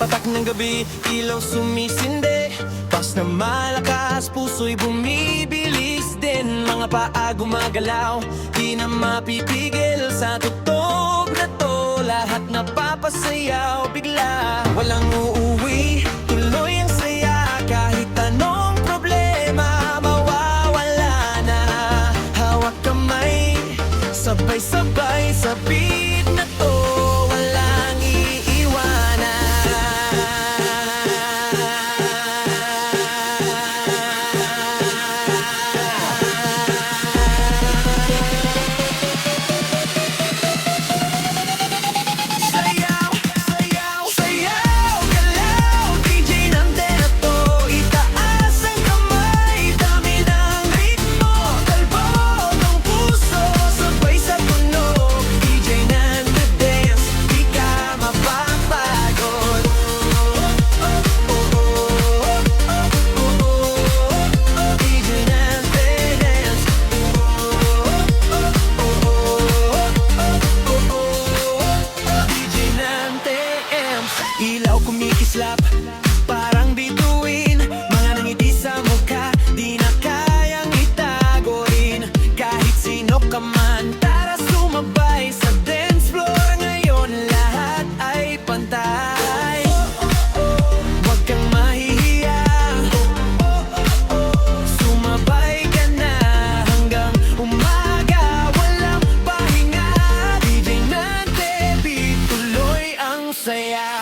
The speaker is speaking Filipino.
patak ng gabi, ilaw sumisindi. Pas na malakas, puso'y bumibilis din. Mga paa gumagalaw, di na mapipigil. Sa tugtog na to, lahat napapasayaw. Bigla, walang uuwi, tuloy ang saya. Kahit anong problema, mawawala na. Hawak kamay, sabay-sabay sa beat na to. Walang iiwanan. Sayaw, sayaw, sayaw, galaw. DJ Nante na to, itaas ang kamay. Dami ng ritmo, talbog ng puso, sabay sa tunog. DJ Nante dance, di ka mapapagod. DJ Nante dance. DJ Nante amps. Ilaw kumikislap, parang bituin. Mga nangiti sa mukha, di na kayang itago rin. Kahit sino ka man, tara sumabay sa dance floor. Ngayon lahat ay pantay. Huwag kang mahihiya, sumabay ka na hanggang umaga. Walang pahinga, DJ Nante, tuloy ang saya.